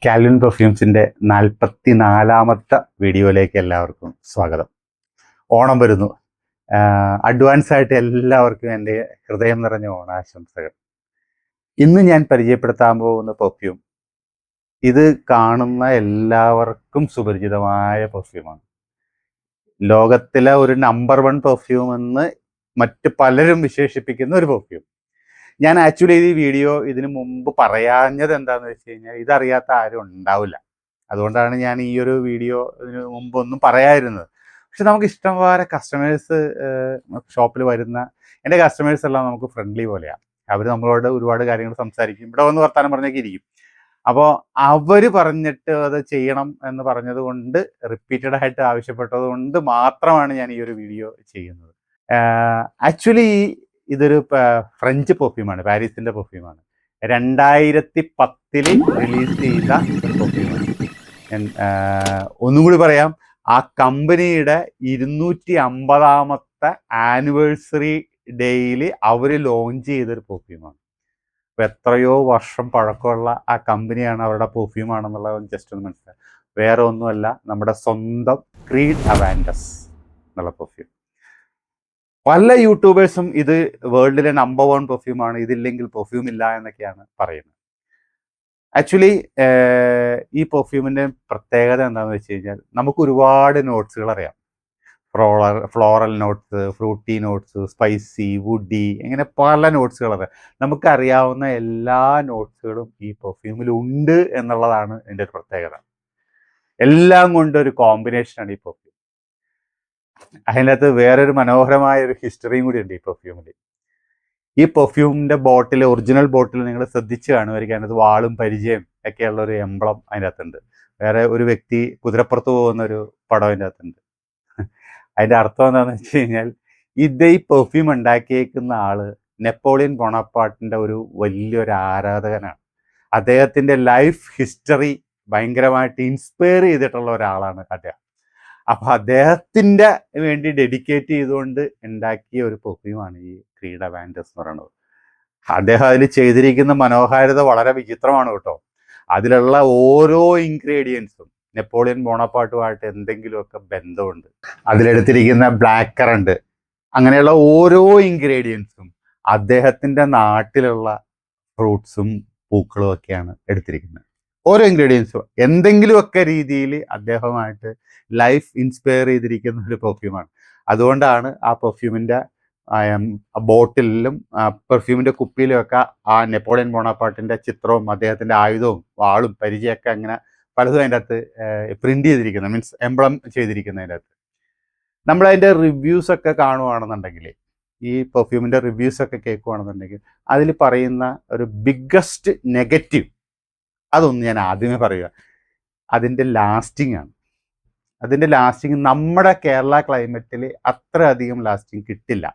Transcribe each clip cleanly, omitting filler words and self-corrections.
Calvin പെർഫ്യൂംസിൻ്റെ 44ാമത്തെ വീഡിയോയിലേക്ക് എല്ലാവർക്കും സ്വാഗതം. ഓണം വരുന്നു. അഡ്വാൻസ് ആയിട്ട് എല്ലാവർക്കും എൻ്റെ ഹൃദയം നിറഞ്ഞ ഓണാശംസകൾ. ഇന്ന് ഞാൻ പരിചയപ്പെടുത്താൻ പോകുന്ന പെർഫ്യൂം ഇത് കാണുന്ന എല്ലാവർക്കും സുപരിചിതമായ പെർഫ്യൂമാണ്. ലോകത്തിലെ ഒരു നമ്പർ 1 പെർഫ്യൂം എന്ന് മറ്റ് പലരും വിശേഷിപ്പിക്കുന്ന ഒരു പെർഫ്യൂം. ഞാൻ ആക്ച്വലി ഈ വീഡിയോ ഇതിനു മുമ്പ് പറയാഞ്ഞത് എന്താണെന്ന് വെച്ച് കഴിഞ്ഞാൽ ഇതറിയാത്ത ആരും ഉണ്ടാവില്ല. അതുകൊണ്ടാണ് ഞാൻ ഈ ഒരു വീഡിയോ ഇതിനു മുമ്പ് ഒന്നും പറയാതിരുന്നത്. പക്ഷെ നമുക്ക് ഇഷ്ടംപോലെ കസ്റ്റമേഴ്സ് ഷോപ്പിൽ വരുന്ന എൻ്റെ കസ്റ്റമേഴ്സ് എല്ലാം നമുക്ക് ഫ്രണ്ട്ലി പോലെയാണ്. അവർ നമ്മളോട് ഒരുപാട് കാര്യങ്ങൾ സംസാരിക്കും, ഇവിടെ വന്ന് വർത്താനം പറഞ്ഞൊക്കെ ഇരിക്കും. അപ്പോൾ അവർ പറഞ്ഞിട്ട് അത് ചെയ്യണം എന്ന് പറഞ്ഞത് കൊണ്ട്, റിപ്പീറ്റഡ് ആയിട്ട് ആവശ്യപ്പെട്ടത് കൊണ്ട് മാത്രമാണ് ഞാൻ ഈ ഒരു വീഡിയോ ചെയ്യുന്നത്. ആക്ച്വലി ഇതൊരു ഫ്രഞ്ച് പെർഫ്യൂമാണ്, പാരീസിൻ്റെ പെർഫ്യൂമാണ്. 2010 റിലീസ് ചെയ്ത ഒരു പെർഫ്യൂമാണ്. ഞാൻ ഒന്നുകൂടി പറയാം, ആ കമ്പനിയുടെ 250ാമത്തെ ആനിവേഴ്സറി ഡേയിൽ അവർ ലോഞ്ച് ചെയ്തൊരു പെർഫ്യൂമാണ്. അപ്പോൾ എത്രയോ വർഷം പഴക്കമുള്ള ആ കമ്പനിയാണ്, അവരുടെ പെർഫ്യൂമാണെന്നുള്ളത് ജസ്റ്റ് ഒന്ന് മനസ്സിലാക്കുക. വേറെ ഒന്നുമല്ല, നമ്മുടെ സ്വന്തം ക്രീഡ് അവാൻഡസ് എന്നുള്ള പെർഫ്യൂം. പല യൂട്യൂബേഴ്സും ഇത് വേൾഡിലെ നമ്പർ 1 പെർഫ്യൂമാണ്, ഇതില്ലെങ്കിൽ പെർഫ്യൂം ഇല്ല എന്നൊക്കെയാണ് പറയുന്നത്. ആക്ച്വലി ഈ പെർഫ്യൂമിൻ്റെ പ്രത്യേകത എന്താണെന്ന് വെച്ച് കഴിഞ്ഞാൽ, നമുക്ക് ഒരുപാട് നോട്ട്സുകൾ അറിയാം. Floral notes, fruity notes, spicy, woody, ഇങ്ങനെ പല നോട്ട്സുകൾ അറിയാം. നമുക്കറിയാവുന്ന എല്ലാ നോട്ട്സുകളും ഈ പെർഫ്യൂമിലുണ്ട് എന്നുള്ളതാണ് ഇതിൻ്റെ ഒരു പ്രത്യേകത. എല്ലാം കൊണ്ടൊരു കോമ്പിനേഷനാണ് ഈ പെർഫ്യൂം. അതിനകത്ത് വേറൊരു മനോഹരമായ ഒരു ഹിസ്റ്ററിയും കൂടി ഉണ്ട് ഈ പെർഫ്യൂമിൽ. ഈ പെർഫ്യൂമിൻ്റെ ബോട്ടിൽ, ഒറിജിനൽ ബോട്ടിൽ നിങ്ങൾ ശ്രദ്ധിച്ച് കാണുമായിരിക്കും, അതിനകത്ത് വാളും പരിചയം ഒക്കെയുള്ള ഒരു എംബ്ലം അതിൻ്റെ അകത്തുണ്ട്. വേറെ ഒരു വ്യക്തി കുതിരപ്പുറത്ത് പോകുന്ന ഒരു പടം അതിൻ്റെ അകത്തുണ്ട്. അതിൻ്റെ അർത്ഥം എന്താണെന്ന് വെച്ച് കഴിഞ്ഞാൽ, ഈ പെർഫ്യൂം ഉണ്ടാക്കിയേക്കുന്ന ആള് നെപ്പോളിയൻ ബൊണപ്പാർട്ടിൻ്റെ ഒരു വലിയൊരു ആരാധകനാണ്. അദ്ദേഹത്തിൻ്റെ ലൈഫ് ഹിസ്റ്ററി ഭയങ്കരമായിട്ട് ഇൻസ്പയർ ചെയ്തിട്ടുള്ള ഒരാളാണ് അദ്ദേഹം. അപ്പോൾ അദ്ദേഹത്തിൻ്റെ വേണ്ടി ഡെഡിക്കേറ്റ് ചെയ്തുകൊണ്ട് ഉണ്ടാക്കിയ ഒരു പെർഫ്യൂമാണ് ഈ ക്രീഡ് അവാൻഡസ് എന്ന് പറയുന്നത്. അദ്ദേഹം അതിൽ ചെയ്തിരിക്കുന്ന മനോഹാരിത വളരെ വിചിത്രമാണ് കേട്ടോ. അതിലുള്ള ഓരോ ഇൻഗ്രീഡിയൻസും നെപ്പോളിയൻ ബോണപ്പാർട്ടുമായിട്ട് എന്തെങ്കിലുമൊക്കെ ബന്ധമുണ്ട്. അതിലെടുത്തിരിക്കുന്ന ബ്ലാക്ക് കറണ്ട്, അങ്ങനെയുള്ള ഓരോ ഇൻഗ്രീഡിയൻസും അദ്ദേഹത്തിൻ്റെ നാട്ടിലുള്ള ഫ്രൂട്ട്സും പൂക്കളും ഒക്കെയാണ് എടുത്തിരിക്കുന്നത്. ഓരോ ഇൻഗ്രീഡിയൻസും എന്തെങ്കിലുമൊക്കെ രീതിയിൽ അദ്ദേഹമായിട്ട് ലൈഫ് ഇൻസ്പയർ ചെയ്തിരിക്കുന്ന ഒരു പെർഫ്യൂമാണ്. അതുകൊണ്ടാണ് ആ പെർഫ്യൂമിൻ്റെ ബോട്ടിലും പെർഫ്യൂമിൻ്റെ കുപ്പിയിലും ഒക്കെ ആ നെപ്പോളിയൻ ബോണപ്പാർട്ടിൻ്റെ ചിത്രവും അദ്ദേഹത്തിൻ്റെ ആയുധവും വാളും പരിചയമൊക്കെ അങ്ങനെ പലതും അതിൻ്റെ അകത്ത് പ്രിൻ്റ് ചെയ്തിരിക്കുന്നത്, മീൻസ് എംബ്ലം ചെയ്തിരിക്കുന്നതിൻ്റെ അകത്ത്. നമ്മളതിൻ്റെ റിവ്യൂസൊക്കെ കാണുകയാണെന്നുണ്ടെങ്കിൽ, ഈ പെർഫ്യൂമിൻ്റെ റിവ്യൂസൊക്കെ കേൾക്കുകയാണെന്നുണ്ടെങ്കിൽ, അതിൽ പറയുന്ന ഒരു ബിഗ്ഗസ്റ്റ് നെഗറ്റീവ് അതൊന്ന് ഞാൻ ആദ്യമേ പറയുക, അതിൻ്റെ ലാസ്റ്റിംഗ് ആണ്. അതിൻ്റെ ലാസ്റ്റിംഗ് നമ്മുടെ കേരള ക്ലൈമറ്റിൽ അത്ര അധികം ലാസ്റ്റിംഗ് കിട്ടില്ല.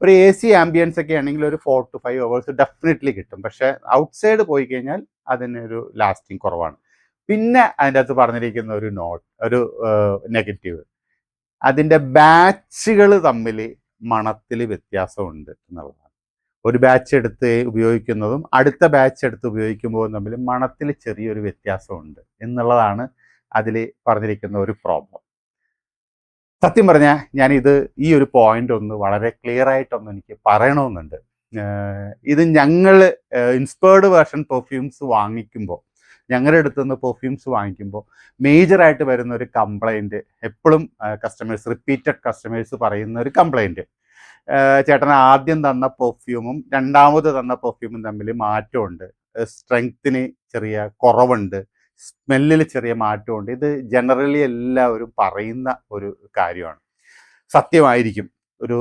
ഒരു AC ആംബിയൻസ് ഒക്കെ ആണെങ്കിൽ ഒരു 4 to 5 hours ഡെഫിനറ്റ്ലി കിട്ടും. പക്ഷേ ഔട്ട്സൈഡ് പോയി കഴിഞ്ഞാൽ അതിനൊരു ലാസ്റ്റിംഗ് കുറവാണ്. പിന്നെ അതിൻ്റെ അകത്ത് പറഞ്ഞിരിക്കുന്ന ഒരു നെഗറ്റീവ്, അതിൻ്റെ ബാച്ചുകൾ തമ്മിൽ മണത്തിൽ വ്യത്യാസമുണ്ട് എന്നുള്ളതാണ്. ഒരു ബാച്ച് എടുത്ത് ഉപയോഗിക്കുന്നതും അടുത്ത ബാച്ച് എടുത്ത് ഉപയോഗിക്കുമ്പോൾ തമ്മിൽ മണത്തിൽ ചെറിയൊരു വ്യത്യാസമുണ്ട് എന്നുള്ളതാണ് അതിൽ പറഞ്ഞിരിക്കുന്ന ഒരു പ്രോബ്ലം. സത്യം പറഞ്ഞാൽ ഈ ഒരു പോയിന്റ് ഒന്ന് വളരെ ക്ലിയർ ആയിട്ടൊന്ന് എനിക്ക് പറയണമെന്നുണ്ട്. ഇത് ഞങ്ങൾ ഇൻസ്പയർഡ് വേർഷൻ പെർഫ്യൂംസ് വാങ്ങിക്കുമ്പോൾ, ഞങ്ങളുടെ അടുത്ത് നിന്ന് പെർഫ്യൂംസ് വാങ്ങിക്കുമ്പോൾ മേജറായിട്ട് വരുന്ന ഒരു കംപ്ലൈൻറ്റ്, എപ്പോഴും റിപ്പീറ്റഡ് കസ്റ്റമേഴ്സ് പറയുന്ന ഒരു കംപ്ലൈൻറ്റ്, ചേട്ടൻ ആദ്യം തന്ന പെർഫ്യൂമും രണ്ടാമത് തന്ന പെർഫ്യൂമും തമ്മിൽ മാറ്റമുണ്ട്, സ്ട്രെങ്ത്തിന് ചെറിയ കുറവുണ്ട്, സ്മെല്ലിൽ ചെറിയ മാറ്റമുണ്ട്. ഇത് ജനറലി എല്ലാവരും പറയുന്ന ഒരു കാര്യമാണ്. സത്യമായിരിക്കും, ഒരു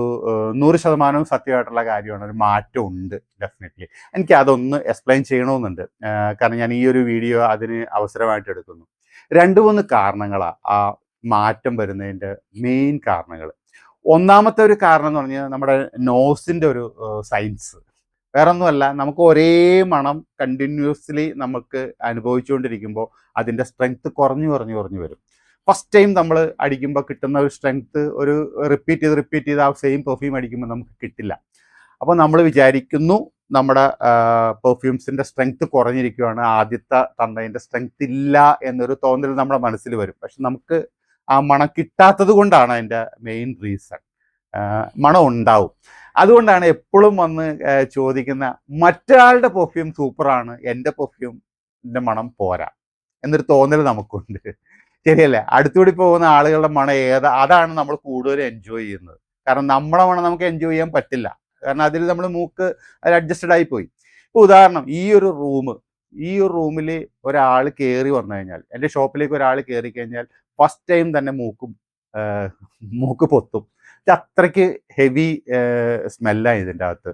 100% സത്യമായിട്ടുള്ള കാര്യമാണ്. ഒരു മാറ്റമുണ്ട് ഡെഫിനറ്റ്ലി. എനിക്ക് അതൊന്ന് എക്സ്പ്ലെയിൻ ചെയ്യണമെന്നുണ്ട്, കാരണം ഞാൻ ഈ ഒരു വീഡിയോ അതിന് അവസരമായിട്ട് എടുക്കുന്നു. 2-3 കാരണങ്ങളാണ് ആ മാറ്റം വരുന്നതിൻ്റെ മെയിൻ കാരണങ്ങൾ. ഒന്നാമത്തെ ഒരു കാരണം എന്ന് പറഞ്ഞാൽ നമ്മുടെ നോസിൻ്റെ ഒരു സയൻസ്. വേറൊന്നുമല്ല, നമുക്ക് ഒരേ മണം കണ്ടിന്യൂസ്ലി നമുക്ക് അനുഭവിച്ചുകൊണ്ടിരിക്കുമ്പോൾ അതിൻ്റെ സ്ട്രെങ്ത് കുറഞ്ഞു വരും. ഫസ്റ്റ് ടൈം നമ്മൾ അടിക്കുമ്പോൾ കിട്ടുന്ന ഒരു സ്ട്രെങ്ത് ഒരു റിപ്പീറ്റ് ചെയ്ത് ആ സെയിം പെർഫ്യൂം അടിക്കുമ്പോൾ നമുക്ക് കിട്ടില്ല. അപ്പോൾ നമ്മൾ വിചാരിക്കുന്നു നമ്മുടെ പെർഫ്യൂംസിൻ്റെ സ്ട്രെങ്ത് കുറഞ്ഞിരിക്കുകയാണ്, ആദ്യത്തെ തന്നതിൻ്റെ സ്ട്രെങ്ത് ഇല്ല എന്നൊരു തോന്നൽ നമ്മുടെ മനസ്സിൽ വരും. പക്ഷെ നമുക്ക് ആ മണം കിട്ടാത്തത് കൊണ്ടാണ് അതിൻ്റെ മെയിൻ റീസൺ. മണം ഉണ്ടാവും. അതുകൊണ്ടാണ് എപ്പോഴും വന്ന് ചോദിക്കുന്ന മറ്റൊരാളുടെ പെർഫ്യൂം സൂപ്പറാണ്, എൻ്റെ പെർഫ്യൂമിൻ്റെ മണം പോരാ എന്നൊരു തോന്നൽ നമുക്കുണ്ട്. ശരിയല്ലേ? അടുത്തുകൂടി പോകുന്ന ആളുകളുടെ മണം അതാണ് നമ്മൾ കൂടുതൽ എൻജോയ് ചെയ്യുന്നത്. കാരണം നമ്മളെ മണം നമുക്ക് എൻജോയ് ചെയ്യാൻ പറ്റില്ല. കാരണം അതിൽ നമ്മൾ മൂക്ക് അതിൽ അഡ്ജസ്റ്റഡ് ആയി പോയി. ഇപ്പോൾ ഉദാഹരണം, ഈ ഒരു റൂമിൽ ഒരാൾ കയറി വന്നു കഴിഞ്ഞാൽ, എൻ്റെ ഷോപ്പിലേക്ക് ഒരാൾ കയറി കഴിഞ്ഞാൽ ഫസ്റ്റ് ടൈം തന്നെ മൂക്ക് പൊത്തും. അത്രയ്ക്ക് ഹെവി സ്മെല്ലാണ് ഇതിൻ്റെ അകത്ത്.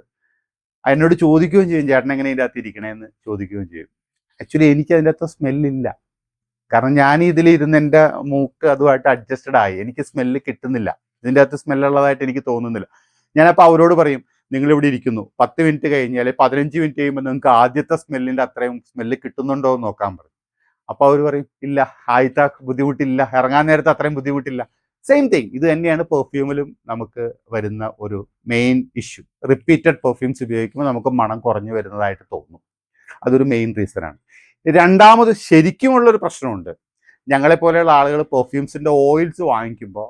എന്നോട് ചോദിക്കുകയും ചെയ്യും, ചേട്ടൻ എങ്ങനെ ഇതിൻ്റെ അകത്ത് ഇരിക്കണേന്ന് ചോദിക്കുകയും ചെയ്യും. ആക്ച്വലി എനിക്ക് അതിൻ്റെ അകത്ത് സ്മെല്ലില്ല. കാരണം ഞാൻ ഇതിലിരുന്ന് എൻ്റെ മൂക്ക് അതുമായിട്ട് അഡ്ജസ്റ്റഡ് ആയി. എനിക്ക് സ്മെല്ല് കിട്ടുന്നില്ല, ഇതിൻ്റെ അകത്ത് സ്മെല്ലുള്ളതായിട്ട് എനിക്ക് തോന്നുന്നില്ല. ഞാനപ്പോൾ അവരോട് പറയും, നിങ്ങളിവിടെ ഇരിക്കുന്നു, 10 മിനിറ്റ് കഴിഞ്ഞാൽ 15 മിനിറ്റ് കഴിയുമ്പോൾ നിങ്ങൾക്ക് ആദ്യത്തെ സ്മെല്ലിൻ്റെ അത്രയും സ്മെല്ല് കിട്ടുന്നുണ്ടോ എന്ന് നോക്കാൻ പറയും. അപ്പോൾ അവർ പറയും, ഇല്ല, ആദ്യത്തെ ബുദ്ധിമുട്ടില്ല, ഇറങ്ങാൻ നേരത്തെ അത്രയും ബുദ്ധിമുട്ടില്ല. സെയിം തിങ് ഇത് തന്നെയാണ് പെർഫ്യൂമിലും നമുക്ക് വരുന്ന ഒരു മെയിൻ ഇഷ്യൂ. റിപ്പീറ്റഡ് പെർഫ്യൂംസ് ഉപയോഗിക്കുമ്പോൾ നമുക്ക് മണം കുറഞ്ഞു വരുന്നതായിട്ട് തോന്നും. അതൊരു മെയിൻ റീസണാണ്. രണ്ടാമത് ശരിക്കുമുള്ളൊരു പ്രശ്നമുണ്ട്. ഞങ്ങളെപ്പോലെയുള്ള ആളുകൾ പെർഫ്യൂംസിൻ്റെ ഓയിൽസ് വാങ്ങിക്കുമ്പോൾ,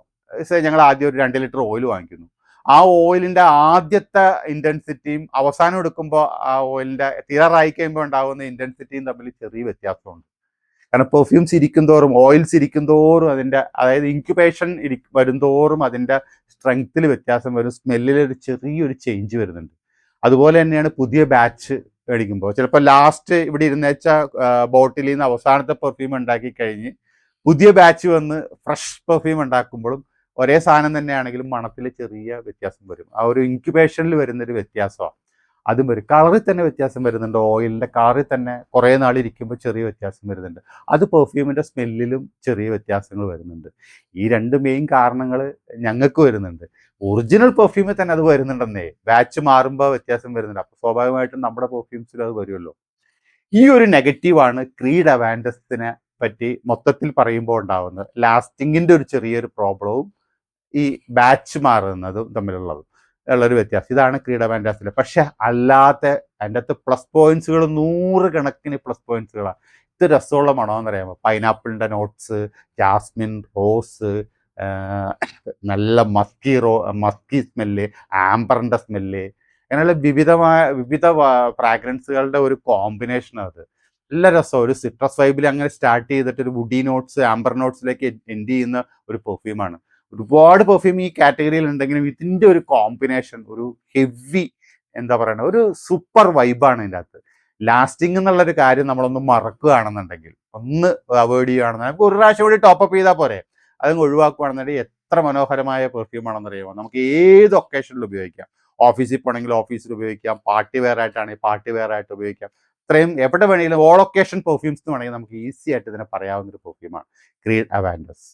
ഞങ്ങൾ ആദ്യം ഒരു 2 ലിറ്റർ ഓയിൽ വാങ്ങിക്കുന്നു. ആ ഓയിലിൻ്റെ ആദ്യത്തെ ഇൻറ്റൻസിറ്റിയും അവസാനം എടുക്കുമ്പോൾ ആ ഓയിലിൻ്റെ തീരാറായി കഴിയുമ്പോൾ ഉണ്ടാകുന്ന ഇൻറ്റൻസിറ്റിയും തമ്മിൽ ചെറിയ വ്യത്യാസമുണ്ട്. കാരണം പെർഫ്യൂംസ് ഇരിക്കുന്തോറും, ഓയിൽസ് ഇരിക്കുന്തോറും അതിൻ്റെ, അതായത് ഇൻക്യുബേഷൻ വരുന്തോറും അതിൻ്റെ സ്ട്രെങ്ത്തിൽ വ്യത്യാസം വരും, സ്മെല്ലിൽ ഒരു ചെറിയൊരു ചേഞ്ച് വരുന്നുണ്ട്. അതുപോലെ തന്നെയാണ് പുതിയ ബാച്ച് മേടിക്കുമ്പോൾ. ചിലപ്പോൾ ലാസ്റ്റ് ഇവിടെ ഇരുന്നേച്ച ബോട്ടിലിൽ നിന്ന് അവസാനത്തെ പെർഫ്യൂം ഉണ്ടാക്കി കഴിഞ്ഞ് പുതിയ ബാച്ച് വന്ന് ഫ്രഷ് പെർഫ്യൂം ഉണ്ടാക്കുമ്പോഴും ഒരേ സാധനം തന്നെയാണെങ്കിലും മണത്തിൽ ചെറിയ വ്യത്യാസം വരും. ആ ഒരു ഇൻക്യുബേഷനിൽ വരുന്നൊരു വ്യത്യാസമാണ്. അതും വരും. കളറിൽ തന്നെ വ്യത്യാസം വരുന്നുണ്ട്. ഓയിലിൻ്റെ കളറിൽ തന്നെ കുറേ നാളിരിക്കുമ്പോൾ ചെറിയ വ്യത്യാസം വരുന്നുണ്ട്. അത് പെർഫ്യൂമിൻ്റെ സ്മെല്ലിലും ചെറിയ വ്യത്യാസങ്ങൾ വരുന്നുണ്ട്. ഈ 2 മെയിൻ കാരണങ്ങൾ ഞങ്ങൾക്ക് വരുന്നുണ്ട്. ഒറിജിനൽ പെർഫ്യൂമിൽ തന്നെ അത് വരുന്നുണ്ടെന്നേ, ബാച്ച് മാറുമ്പോൾ വ്യത്യാസം വരുന്നുണ്ട്. അപ്പോൾ സ്വാഭാവികമായിട്ടും നമ്മുടെ പെർഫ്യൂംസിൽ അത് വരുമല്ലോ. ഈ ഒരു നെഗറ്റീവാണ് ക്രീഡ് അവാൻഡസിനെ പറ്റി മൊത്തത്തിൽ പറയുമ്പോൾ ഉണ്ടാകുന്നത്. ലാസ്റ്റിങ്ങിൻ്റെ ഒരു ചെറിയൊരു പ്രോബ്ലവും ഈ ബാച്ച് മാറുന്നതും തമ്മിലുള്ളതും ഉള്ളൊരു വ്യത്യാസം. ഇതാണ് ക്രീഡ് അവാൻഡസിൽ. പക്ഷെ അല്ലാത്ത അതിൻ്റെ അകത്ത് പ്ലസ് പോയിന്റ്സുകൾ 100 കണക്കിന് പ്ലസ് പോയിന്റ്സുകളാണ്. ഇത് രസമുള്ള മണമെന്ന് അറിയാമോ? പൈനാപ്പിളിൻ്റെ നോട്ട്സ്, ജാസ്മിൻ, റോസ്, നല്ല മസ്കി സ്മെല്ല്, ആംബറിൻ്റെ സ്മെല്ല്, അങ്ങനെയുള്ള വിവിധ ഫ്രാഗ്രൻസുകളുടെ ഒരു കോമ്പിനേഷനാണ് അത്. നല്ല രസം. ഒരു സിട്രസ് വൈബിൽ അങ്ങനെ സ്റ്റാർട്ട് ചെയ്തിട്ട് ഒരു വുഡി നോട്ട്സ്, ആംബർ നോട്ട്സിലേക്ക് എൻഡ് ചെയ്യുന്ന ഒരു പെർഫ്യൂമാണ്. ഒരുപാട് പെർഫ്യൂം ഈ കാറ്റഗറിയിൽ ഉണ്ടെങ്കിലും ഇതിൻ്റെ ഒരു കോമ്പിനേഷൻ, ഒരു ഹെവി, എന്താ പറയുക, ഒരു സൂപ്പർ വൈബാണ് ഇതിൻ്റെ അകത്ത്. ലാസ്റ്റിംഗ് എന്നുള്ളൊരു കാര്യം നമ്മളൊന്ന് മറക്കുകയാണെന്നുണ്ടെങ്കിൽ, ഒന്ന് അവോയ്ഡ് ചെയ്യുകയാണെന്നുണ്ടെങ്കിൽ, നമുക്ക് ഒരു പ്രാവശ്യം കൂടി ടോപ്പപ്പ് ചെയ്താൽ പോരെ, അതങ്ങ് ഒഴിവാക്കുകയാണെന്നുണ്ടെങ്കിൽ എത്ര മനോഹരമായ പെർഫ്യൂം ആണെന്നറിയാമോ? നമുക്ക് ഏത് ഒക്കേഷനിൽ ഉപയോഗിക്കാം. ഓഫീസിൽ പോകണമെങ്കിൽ ഓഫീസിൽ ഉപയോഗിക്കാം, പാർട്ടി വെയർ ആയിട്ടാണെങ്കിൽ പാർട്ടി വെയർ ആയിട്ട് ഉപയോഗിക്കാം. ഇത്രയും എവിടെ വേണമെങ്കിലും ഓൾ ഒക്കേഷൻ പെർഫ്യൂംസ് എന്ന് വേണമെങ്കിൽ നമുക്ക് ഈസി ആയിട്ട് ഇതിനെ പറയാവുന്നൊരു പെർഫ്യൂമാണ് ക്രീഡ് അവാൻഡസ്.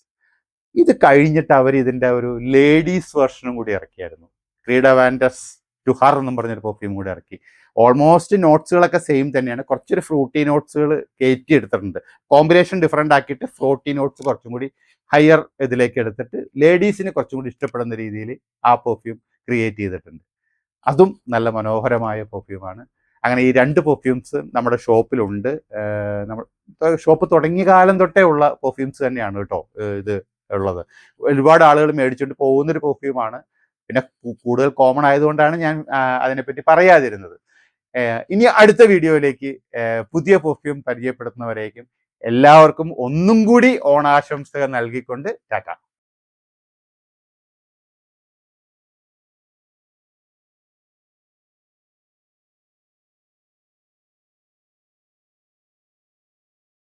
ഇത് കഴിഞ്ഞിട്ട് അവർ ഇതിൻ്റെ ഒരു ലേഡീസ് വെർഷനും കൂടി ഇറക്കിയായിരുന്നു. ക്രീഡ് അവാൻഡസ് ടു ഹർ എന്നും പറഞ്ഞൊരു പെർഫ്യൂം കൂടി ഇറക്കി. ഓൾമോസ്റ്റ് നോട്ട്സുകളൊക്കെ സെയിം തന്നെയാണ്. കുറച്ചൊരു ഫ്രൂട്ടി നോട്ട്സുകൾ കയറ്റി എടുത്തിട്ടുണ്ട്. കോമ്പിനേഷൻ ഡിഫറെൻ്റ് ആക്കിയിട്ട് ഫ്രൂട്ടി നോട്ട്സ് കുറച്ചും കൂടി ഹയർ ഇതിലേക്ക് എടുത്തിട്ട് ലേഡീസിന് കുറച്ചും കൂടി ഇഷ്ടപ്പെടുന്ന രീതിയിൽ ആ പെർഫ്യൂം ക്രിയേറ്റ് ചെയ്തിട്ടുണ്ട്. അതും നല്ല മനോഹരമായ പെർഫ്യൂമാണ്. അങ്ങനെ ഈ 2 പെർഫ്യൂംസ് നമ്മുടെ ഷോപ്പിലുണ്ട്. നമ്മൾ ഷോപ്പ് തുടങ്ങിയ കാലം തൊട്ടേ ഉള്ള പെർഫ്യൂംസ് തന്നെയാണ് കേട്ടോ ഇത് ഉള്ളത്. ഒരുപാട് ആളുകൾ മേടിച്ചുകൊണ്ട് പോകുന്നൊരു പെർഫ്യൂമാണ്. പിന്നെ കൂടുതൽ കോമൺ ആയതുകൊണ്ടാണ് ഞാൻ അതിനെപ്പറ്റി പറയാതിരുന്നത്. ഇനി അടുത്ത വീഡിയോയിലേക്ക് പുതിയ പെർഫ്യൂം പരിചയപ്പെടുത്തുന്നവരേക്കും എല്ലാവർക്കും ഒന്നും കൂടി ഓണാശംസകൾ നൽകിക്കൊണ്ട് ടാറ്റ.